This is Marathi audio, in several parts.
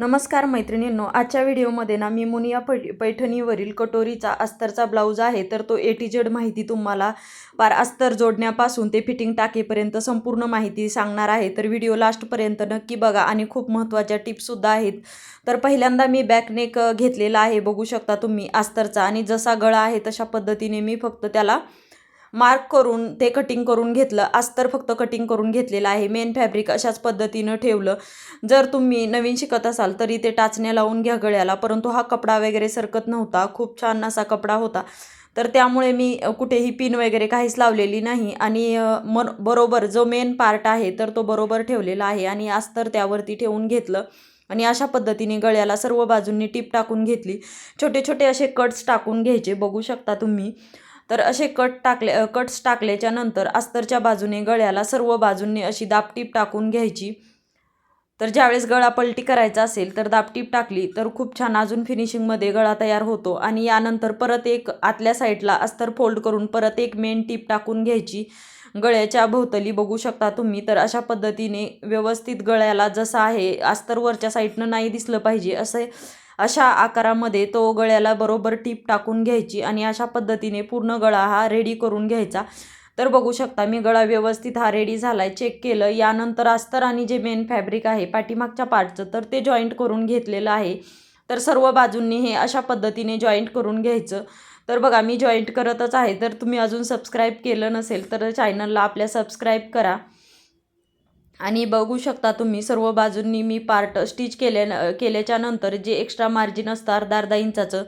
नमस्कार मैत्रिणींनो, आजच्या व्हिडिओमध्ये ना मी मुनिया पैठणीवरील कटोरीचा अस्तरचा ब्लाऊज आहे तर तो ए टी जेड माहिती तुम्हाला पार अस्तर जोडण्यापासून ते फिटिंग टाकेपर्यंत संपूर्ण माहिती सांगणार आहे. तर व्हिडिओ लास्टपर्यंत नक्की बघा आणि खूप महत्त्वाच्या टिप्ससुद्धा आहेत. तर पहिल्यांदा मी बॅकनेक घेतलेला आहे, बघू शकता तुम्ही अस्तरचा, आणि जसा गळा आहे तशा पद्धतीने मी फक्त त्याला मार्क करून ते कटिंग करून घेतलं. अस्तर फक्त कटिंग करून घेतलेलं आहे. मेन फॅब्रिक अशाच पद्धतीनं ठेवलं. जर तुम्ही नवीन शिकत असाल तरी ते टाचण्या लावून घ्या गळ्याला, परंतु हा कपडा वगैरे सरकत नव्हता, खूप छान असा कपडा होता. तर त्यामुळे मी कुठेही पिन वगैरे काहीच लावलेली नाही आणि बरोबर जो मेन पार्ट आहे तर तो बरोबर ठेवलेला आहे आणि अस्तर त्यावरती ठेवून घेतलं आणि अशा पद्धतीने गळ्याला सर्व बाजूंनी टीप टाकून घेतली. छोटे छोटे असे कट्स टाकून घ्यायचे, बघू शकता तुम्ही. तर असे कट्स टाकल्याच्या नंतर अस्तरच्या बाजूने गळ्याला सर्व बाजूंनी अशी दाबटीप टाकून घ्यायची. तर ज्यावेळेस गळा पलटी करायचा असेल तर दाबटीप टाकली तर खूप छान अजून फिनिशिंगमध्ये गळा तयार होतो. आणि यानंतर परत एक आतल्या साईडला अस्तर फोल्ड करून परत एक मेन टीप टाकून घ्यायची गळ्याच्या भोवतली, बघू शकता तुम्ही. तर अशा पद्धतीने व्यवस्थित गळ्याला जसं आहे अस्तर वरच्या साईडनं नाही दिसलं पाहिजे अशा आकारामध्ये तो गळ्याला बरोबर टीप टाकून घ्यायची आणि अशा पद्धतीने पूर्ण गळा हा रेडी करून घ्यायचा. तर बघू शकता मी गळा व्यवस्थित हा रेडी झालाय, चेक केलं. यानंतर अस्तर आणि जे मेन फॅब्रिक आहे पाठीमागच्या पार्टचं तर ते जॉईंट करून घेतलेलं आहे. तर सर्व बाजूंनी हे अशा पद्धतीने जॉईंट करून घ्यायचं. तर बघा मी जॉईंट करतच आहे. तर तुम्ही अजून सबस्क्राईब केलं नसेल तर चॅनलला आपल्या सबस्क्राईब करा. आणि बघू शकता तुम्ही सर्व बाजूंनी मी पार्ट स्टिच केल्याच्या नंतर जे एक्स्ट्रा मार्जिन असतं अर्धा इंचाचं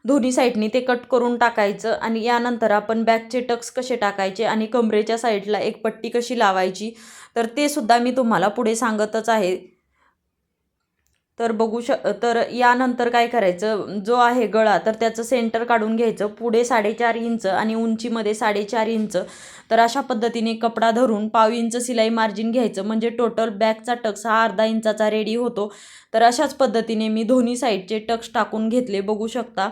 दोन्ही साईडनी ते कट करून टाकायचं. आणि यानंतर आपण बॅकचे टक्स कसे टाकायचे आणि कमरेच्या साईडला एक पट्टी कशी लावायची तर ते सुद्धा मी तुम्हाला पुढे सांगतच आहे. तर यानंतर काय करायचं, जो आहे गळा तर त्याचं सेंटर काढून घ्यायचं. पुढे 4.5 इंच आणि उंचीमध्ये 4.5 इंच. तर अशा पद्धतीने कपडा धरून 1/2 इंच सिलाई मार्जिन घ्यायचं, म्हणजे टोटल बॅकचा टक्स हा अर्धा इंचाचा रेडी होतो. तर अशाच पद्धतीने मी दोन्ही साईडचे टक्स टाकून घेतले, बघू शकता.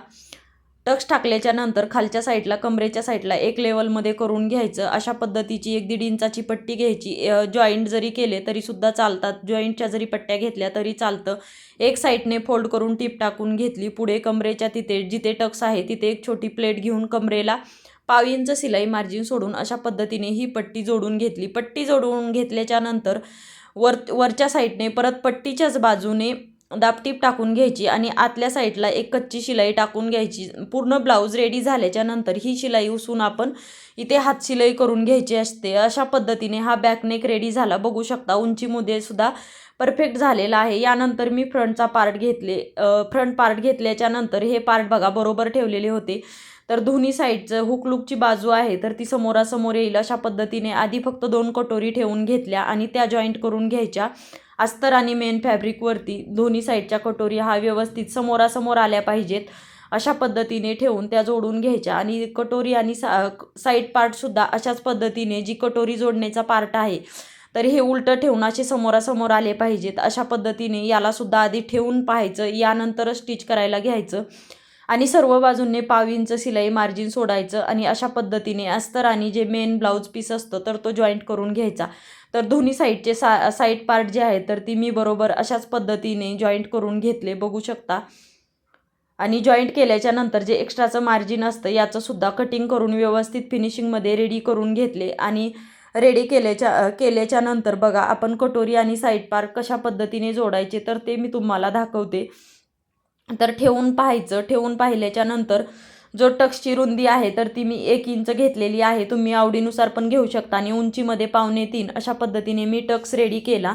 टक्स टाकल्याच्या नंतर खालच्या साईडला कमरेच्या साईडला एक लेवलमध्ये करून घ्यायचं. अशा पद्धतीची 1-1.5 इंचाची पट्टी घ्यायची. जॉईंट जरी केले तरीसुद्धा चालतात, जॉईंटच्या जरी पट्ट्या घेतल्या तरी चालतं. एक साईडने फोल्ड करून टीप टाकून घेतली. पुढे कमरेच्या तिथे जिथे टक्स आहे तिथे एक छोटी प्लेट घेऊन कमरेला 1/2 इंच सिलाई मार्जिन सोडून अशा पद्धतीने ही पट्टी जोडून घेतली. पट्टी जोडून घेतल्याच्या नंतर वरच्या साईडने परत पट्टीच्याच बाजूने दाबटीप टाकून घ्यायची आणि आतल्या साईडला एक कच्ची शिलाई टाकून घ्यायची. पूर्ण ब्लाऊज रेडी झाल्याच्या नंतर ही शिलाई उसवून आपण इथे हात शिलाई करून घ्यायची असते. अशा पद्धतीने हा बॅकनेक रेडी झाला, बघू शकता. उंचीमध्ये सुद्धा परफेक्ट झालेला आहे. यानंतर मी फ्रंट पार्ट घेतल्याच्या नंतर हे पार्ट बघा बरोबर ठेवलेले होते. तर दोन्ही साईडचं हुकलूकची बाजू आहे तर ती समोरासमोर येईल अशा पद्धतीने आधी फक्त 2 कटोरी ठेवून घेतल्या आणि त्या जॉईंट करून घ्यायच्या. अस्तर आणि मेन फॅब्रिकवरती दोन्ही साईडच्या कटोरी हा व्यवस्थित समोरासमोर आल्या पाहिजेत अशा पद्धतीने ठेवून त्या जोडून घ्यायच्या. आणि कटोरी आणि साईड पार्टसुद्धा अशाच पद्धतीने जी कटोरी जोडण्याचा पार्ट आहे तर हे उलटं ठेवून असे समोरासमोर आले पाहिजेत. अशा पद्धतीने यालासुद्धा आधी ठेवून पाहायचं, यानंतर स्टिच करायला घ्यायचं. आणि सर्व बाजूंनी 1/2 इंच सिलाई मार्जिन सोडायचं आणि अशा पद्धतीने अस्तर आणि जे मेन ब्लाऊज पीस असतं तर तो जॉईंट करून घ्यायचा. तर दोन्ही साईडचे साईड पार्ट जे आहे तर ती मी बरोबर अशाच पद्धतीने जॉईंट करून घेतले, बघू शकता. आणि जॉईंट केल्याच्या नंतर जे एक्स्ट्राचं मार्जिन असतं याचंसुद्धा कटिंग करून व्यवस्थित फिनिशिंगमध्ये रेडी करून घेतले. आणि रेडी केल्याच्या नंतर बघा आपण कटोरी आणि साईड पार्ट कशा पद्धतीने जोडायचे तर ते मी तुम्हाला दाखवते. तर ठेवून पाहायचं. ठेवून पाहिल्याच्या नंतर जो टक्सची रुंदी आहे तर ती मी 1 इंच घेतलेली आहे, तुम्ही आवडीनुसार पण घेऊ शकता. आणि उंचीमध्ये 2.25 अशा पद्धतीने मी टक्स रेडी केला.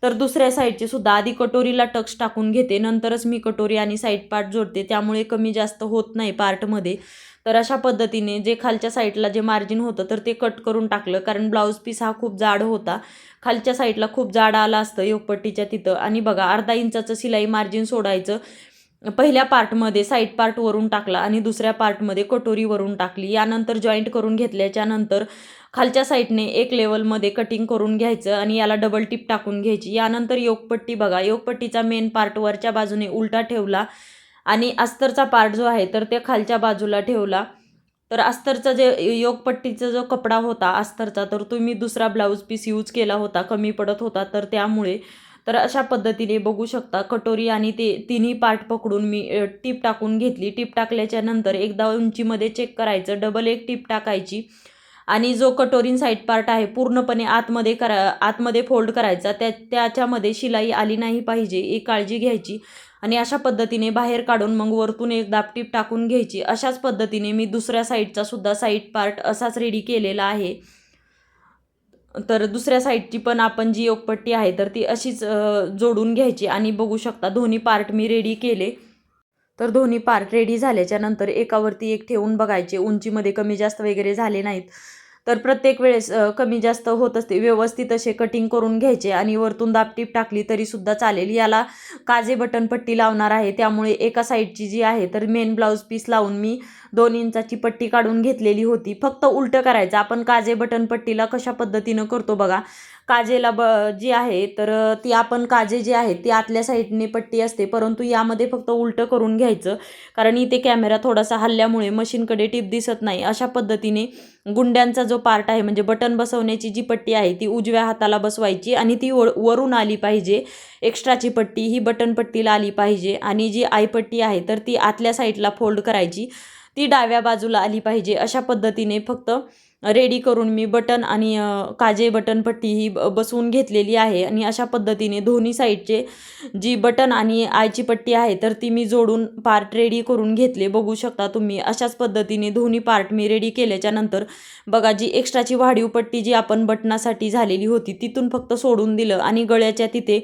तर दुसऱ्या साईडचे सुद्धा आधी कटोरीला टक्स टाकून घेते, नंतरच मी कटोरी आणि साईड पार्ट जोडते, त्यामुळे कमी जास्त होत नाही पार्टमध्ये. तर अशा पद्धतीने जे खालच्या साईडला जे मार्जिन होतं तर ते कट करून टाकलं, कारण ब्लाऊज पीस हा खूप जाड होता. खालच्या साईडला खूप जाड आला असतं योगपट्टीच्या तिथं. आणि बघा अर्धा इंचाचं सिलाई मार्जिन सोडायचं. पहिल्या पार्टमध्ये साईड पार्ट वरून टाकला आणि दुसऱ्या पार्टमध्ये कटोरी वरून टाकली. यानंतर जॉईंट करून घेतल्याच्या नंतर खालच्या साईडने एक लेवलमध्ये कटिंग करून घ्यायचं आणि याला डबल टिप टाकून घ्यायची. यानंतर योगपट्टी बघा, योगपट्टीचा मेन पार्ट वरच्या बाजूने उलटा ठेवला आणि अस्तरचा पार्ट जो आहे तर ते खालच्या बाजूला ठेवला. तर अस्तरचा जे योगपट्टीचा जो कपडा होता अस्तरचा तर तुम्ही दुसरा ब्लाऊज पीस यूज केला होता, कमी पडत होता तर त्यामुळे तर अशा पद्धतीने बघू शकता कटोरी आणि ते तिन्ही पार्ट पकडून मी टीप टाकून घेतली. टीप टाकल्याच्या नंतर एकदा उंचीमध्ये चेक करायचं, डबल एक टीप टाकायची आणि जो कटोरीन साईड पार्ट आहे पूर्णपणे आतमध्ये फोल्ड करायचा. त्याच्यामध्ये शिलाई आली नाही पाहिजे ही काळजी घ्यायची आणि अशा पद्धतीने बाहेर काढून मग वरतून एक दाबटीप टाकून घ्यायची. अशाच पद्धतीने मी दुसऱ्या साईडचा सुद्धा साईड पार्ट असाच रेडी केलेला आहे. तर दुसऱ्या साईडची पण आपण जी योकपट्टी आहे तर ती अशीच जोडून घ्यायची आणि बघू शकता दोन्ही पार्ट मी रेडी केले. तर दोन्ही पार्ट रेडी झाल्याच्या नंतर एकावरती एक ठेवून बघायचे, उंचीमध्ये कमी जास्त वगैरे झाले नाहीत. तर प्रत्येक वेळेस कमी जास्त होत असते, व्यवस्थित असे कटिंग करून घ्यायचे आणि वरतून दाबटीप टाकली तरीसुद्धा चालेल. याला काजे बटन पट्टी लावणार आहे, त्यामुळे एका साईडची जी आहे तर मेन ब्लाऊज पीस लावून मी 2 इंचाची पट्टी काढून घेतलेली होती. फक्त उलटं करायचं. आपण काजे बटन पट्टीला कशा पद्धतीनं करतो बघा, काजेला जी आहे तर ती आपण काजे जी आहेत ती आतल्या साईडने पट्टी असते, परंतु यामध्ये फक्त उलटं करून घ्यायचं, कारण इथे कॅमेरा थोडासा हल्ल्यामुळे मशीनकडे टीप दिसत नाही. अशा पद्धतीने गुंड्यांचा जो पार्ट आहे म्हणजे बटन बसवण्याची जी पट्टी आहे ती उजव्या हाताला बसवायची आणि ती वरून आली पाहिजे. एक्स्ट्राची पट्टी ही बटन पट्टीला आली पाहिजे आणि जी आयपट्टी आहे तर ती आतल्या साईडला फोल्ड करायची, ती डाव्या बाजूला आली पाहिजे. अशा पद्धतीने फक्त रेडी करून मी बटन आणि काजे बटन पट्टी ही बसवून घेतलेली आहे आणि अशा पद्धतीने दोन्ही साईडचे जी बटन आणि आयची पट्टी आहे तर ती मी जोडून पार्ट रेडी करून घेतले. बघू शकता तुम्ही अशाच पद्धतीने दोन्ही पार्ट मी रेडी केल्याच्या नंतर बघा जी एक्स्ट्राची वाढीव पट्टी जी आपण बटनासाठी झालेली होती तिथून फक्त सोडून दिलं आणि गळ्याच्या तिथे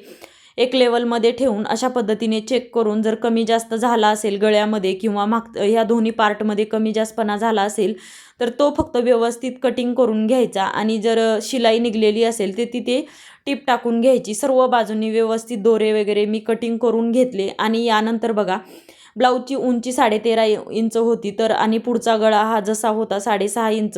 एक लेवलमध्ये ठेवून अशा पद्धतीने चेक करून जर कमी जास्त झाला असेल गळ्यामध्ये किंवा ह्या दोन्ही पार्टमध्ये कमी जास्तपणा झाला असेल तर तो फक्त व्यवस्थित कटिंग करून घ्यायचा आणि जर शिलाई निघलेली असेल ते तिथे टीप टाकून घ्यायची. सर्व बाजूंनी व्यवस्थित दोरे वगैरे मी कटिंग करून घेतले आणि यानंतर बघा ब्लाऊजची उंची 13.5 इंच होती तर आणि पुढचा गळा हा जसा होता 6.5 इंच,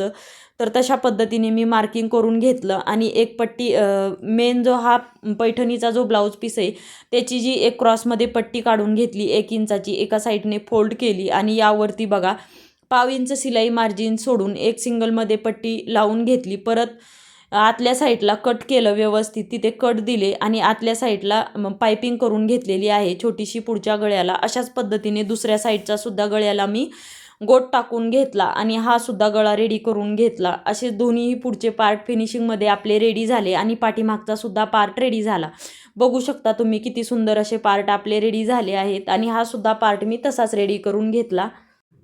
तर तशा पद्धतीने मी मार्किंग करून घेतलं आणि एक पट्टी मेन जो हा पैठणीचा जो ब्लाऊज पीस आहे त्याची जी एक क्रॉसमध्ये पट्टी काढून घेतली 1 इंचाची, एका साईडने फोल्ड केली आणि यावरती बघा 1/2 इंच शिलाई मार्जिन सोडून एक सिंगलमध्ये पट्टी लावून घेतली. परत आतल्या साईडला कट केलं व्यवस्थित, तिथे कट दिले आणि आतल्या साईडला पायपिंग करून घेतलेली आहे छोटीशी पुढच्या गळ्याला. अशाच पद्धतीने दुसऱ्या साईडचा सुद्धा गळ्याला मी गोट टाकून घेतला आणि हा सुद्धा गळा रेडी करून घेतला. असे दोन्हीही पुढचे पार्ट फिनिशिंगमध्ये आपले रेडी झाले आणि पाठीमागचा सुद्धा पार्ट रेडी झाला. बघू शकता तुम्ही किती सुंदर असे पार्ट आपले रेडी झाले आहेत आणि हा सुद्धा पार्ट मी तसाच रेडी करून घेतला.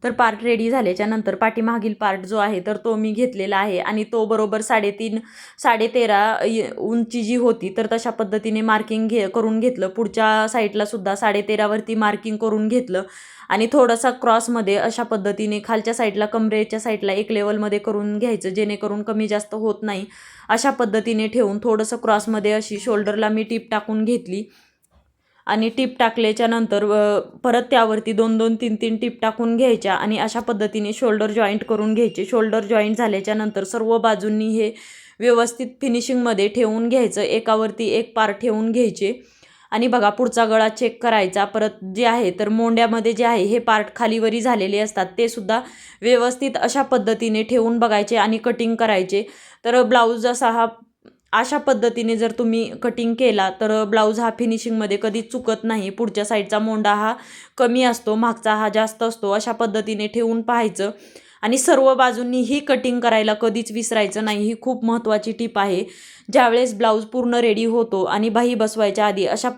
तर पार्ट रेडी झाल्याच्या नंतर पाठीमागील पार्ट जो आहे तर तो मी घेतलेला आहे आणि तो बरोबर 13.5 उंची जी होती तर तशा पद्धतीने मार्किंग करून घेतलं. पुढच्या साईडला सुद्धा 13.5 वरती मार्किंग करून घेतलं आणि थोडासा क्रॉसमध्ये अशा पद्धतीने खालच्या साईडला कमरेच्या साईडला एक लेवलमध्ये करून घ्यायचं, जेणेकरून कमी जास्त होत नाही. अशा पद्धतीने ठेवून थोडंसं क्रॉसमध्ये अशी शोल्डरला मी टीप टाकून घेतली आणि टीप टाकल्याच्या नंतर परत त्यावरती 2-2, 3-3 टीप टाकून घ्यायच्या आणि अशा पद्धतीने शोल्डर जॉईंट करून घ्यायचे. शोल्डर जॉईंट झाल्याच्या नंतर सर्व बाजूंनी हे व्यवस्थित फिनिशिंगमध्ये ठेवून घ्यायचं, एकावरती एक पार्ट ठेवून घ्यायचे आणि बघा पुढचा गळा चेक करायचा. परत जे आहे तर मोंड्यामध्ये जे आहे हे पार्ट खालीवरी झालेले असतात ते सुद्धा व्यवस्थित अशा पद्धतीने ठेवून बघायचे आणि कटिंग करायचे. तर ब्लाऊज अशा पद्धतीने जर तुम्ही कटिंग केला तर ब्लाऊज हा फिनिशिंगमध्ये कधीच चुकत नाही. पुढच्या साईडचा मोंडा हा कमी असतो, मागचा हा जास्त असतो. अशा पद्धतीने ठेवून पाहायचं आणि सर्व बाजूंनी ही कटिंग करायला कधीच विसरायचं नाही. ही खूप महत्त्वाची टिप आहे. ज्यावेळेस ब्लाऊज पूर्ण रेडी होतो आणि बाही बसवायच्या आधी अशा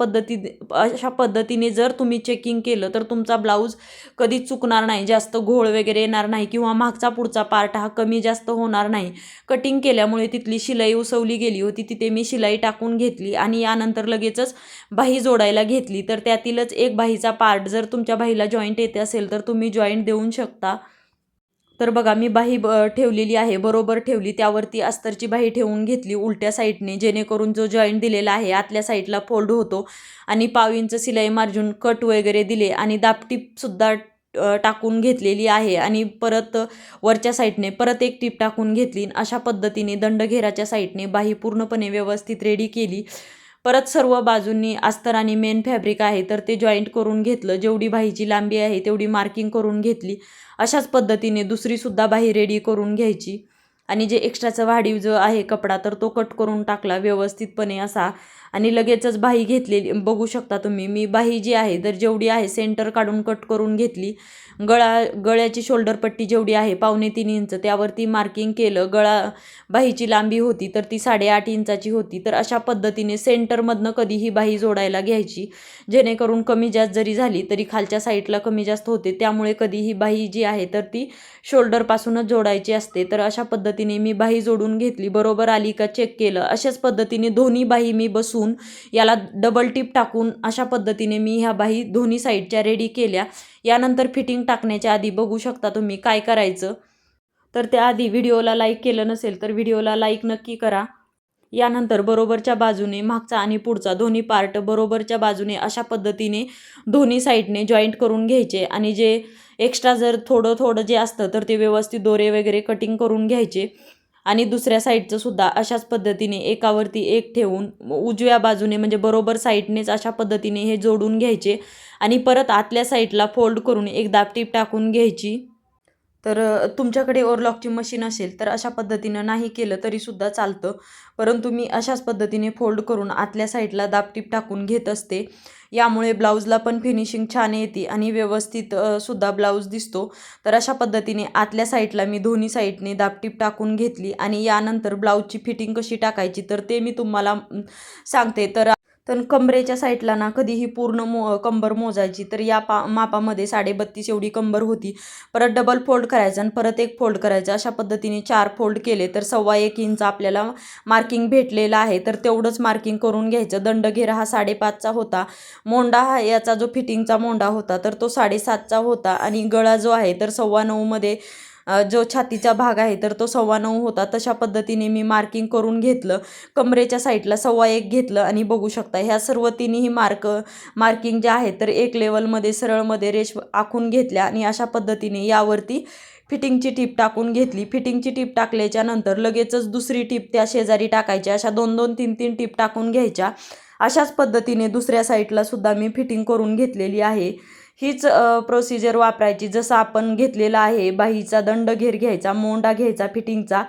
पद्धतीने जर तुम्ही चेकिंग केलं तर तुमचा ब्लाऊज कधीच चुकणार नाही, जास्त घोळ वगैरे येणार नाही किंवा मागचा पुढचा पार्ट हा कमी जास्त होणार नाही. कटिंग केल्यामुळे तिथली शिलाई उसवली गेली होती, तिथे मी शिलाई टाकून घेतली आणि यानंतर लगेचच बाही जोडायला घेतली. तर त्यातीलच एक बाहीचा पार्ट जर तुमच्या बाहीला जॉईंट येते असेल तर तुम्ही जॉईंट देऊन शकता. तर बघा मी बाही ठेवलेली आहे, बरोबर ठेवली. त्यावरती अस्तरची बाही ठेवून घेतली उलट्या साईडने, जेणेकरून जो जॉईंट दिलेला आहे आतल्या साईडला फोल्ड होतो आणि 1/2 इंच शिलाई मार्जिन कट वगैरे दिले आणि दाबटीपसुद्धा टाकून घेतलेली आहे आणि परत वरच्या साईडने परत एक टीप टाकून घेतली. अशा पद्धतीने दंडघेराच्या साईडने बाही पूर्णपणे व्यवस्थित रेडी केली. परत सर्व बाजूंनी अस्तर आणि मेन फॅब्रिक आहे तर ते जॉईंट करून घेतलं. जेवढी बाहीची लांबी आहे तेवढी मार्किंग करून घेतली. अशाच पद्धतीने दुसरीसुद्धा बाही रेडी करून घ्यायची आणि जे एक्स्ट्राचा वाढीव जो आहे कपडा तर तो कट करून टाकला व्यवस्थितपणे असा आणि लगेचच बाही घेतलेली बघू शकता तुम्ही. मी बाही जी आहे तर जेवढी आहे सेंटर काढून कट करून घेतली. गळ्याची शोल्डर पट्टी जेवढी आहे 2.25 इंच त्यावरती मार्किंग केलं. बाहीची लांबी होती तर ती 8.5 इंचाची होती. तर अशा पद्धतीने सेंटरमधनं कधीही बाही जोडायला घ्यायची, जेणेकरून कमी जास्त जरी झाली तरी खालच्या साईडला कमी जास्त होते. त्यामुळे कधीही बाही जी आहे तर ती शोल्डरपासूनच जोडायची असते. तर अशा पद्धतीने मी बाही जोडून घेतली. बरोबर आली का चेक केलं. अशाच पद्धतीने दोन्ही बाही मी बसून याला डबल टिप टाकून अशा पद्धतीने मी ह्या बाही दोन्ही साईडच्या रेडी केल्या. यानंतर फिटिंग टाकण्याच्या आधी बघू शकता तुम्ही काय करायचं. तर त्याआधी व्हिडिओला लाईक केलं नसेल तर व्हिडिओला लाईक नक्की करा. यानंतर बरोबरच्या बाजूने मागचा आणि पुढचा दोन्ही पार्ट बरोबरच्या बाजूने अशा पद्धतीने दोन्ही साईडने जॉईंट करून घ्यायचे आणि जे एक्स्ट्रा जर थोडं जे असतं तर ते व्यवस्थित दोरे वगैरे कटिंग करून घ्यायचे. आणि दुसऱ्या साईडचं सुद्धा अशाच पद्धतीने एकावरती एक ठेवून उजव्या बाजूने म्हणजे बरोबर साईडनेच अशा पद्धतीने हे जोडून घ्यायचे आणि परत आतल्या साईडला फोल्ड करून एक दाबटीप टाकून घ्यायची. तर तुमच्याकडे ओव्हरलॉकची मशीन असेल तर अशा पद्धतीनं नाही केलं तरीसुद्धा चालतं, परंतु मी अशाच पद्धतीने फोल्ड करून आतल्या साईडला दाबटीप टाकून घेत असते. यामुळे ब्लाऊजला पण फिनिशिंग छान येते आणि व्यवस्थित सुद्धा ब्लाऊज दिसतो. तर अशा पद्धतीने आतल्या साईडला मी दोन्ही साईडने दाबटीप टाकून घेतली आणि यानंतर ब्लाऊजची फिटिंग कशी टाकायची तर ते मी तुम्हाला सांगते. तर कमरेच्या साईडला ना कधीही पूर्ण कंबर मोजायची. तर या मापामध्ये 32.5 एवढी कंबर होती. परत डबल फोल्ड करायचं आणि परत एक फोल्ड करायचं. अशा पद्धतीने 4 फोल्ड केले तर 1.25 इंच आपल्याला मार्किंग भेटलेलं आहे. तर तेवढंच मार्किंग करून घ्यायचं. दंडघेरा हा 5.5चा होता. मोंडा हा याचा जो फिटिंगचा मोंडा होता तर तो 7.5चा होता आणि गळा जो आहे तर 9.25मध्ये जो छातीचा भाग आहे तर तो 9.25 होता. तशा पद्धतीने मी मार्किंग करून घेतलं. कमरेच्या साईडला 1.25 घेतलं आणि बघू शकता ह्या सर्व तिन्ही मार्किंग जे आहे तर एक लेवलमध्ये सरळमध्ये रेष आखून घेतल्या आणि अशा पद्धतीने यावरती फिटिंगची टीप टाकून घेतली. फिटिंगची टीप टाकल्याच्या नंतर लगेचच दुसरी टीप त्या शेजारी टाकायची. अशा 2-2, 3-3 टीप टाकून घ्यायच्या. अशाच पद्धतीने दुसऱ्या साईडला सुद्धा मी फिटिंग करून घेतलेली आहे. हीच प्रोसिजर वापरायची जसं आपण घेतलेला आहे. बाहीचा दंडघेर घ्यायचा, मोंडा घ्यायचा फिटिंगचा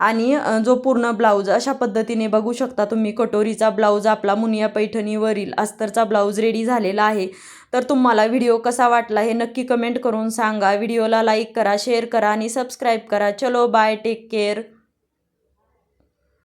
आणि जो पूर्ण ब्लाऊज अशा पद्धतीने बघू शकता तुम्ही. कटोरीचा ब्लाऊज आपला मुनिया पैठणीवरील अस्तरचा ब्लाऊज रेडी झालेला आहे. तर तुम्हाला व्हिडिओ कसा वाटला हे नक्की कमेंट करून सांगा. व्हिडिओला लाईक करा, शेअर करा आणि सबस्क्राईब करा. चलो बाय, टेक केअर.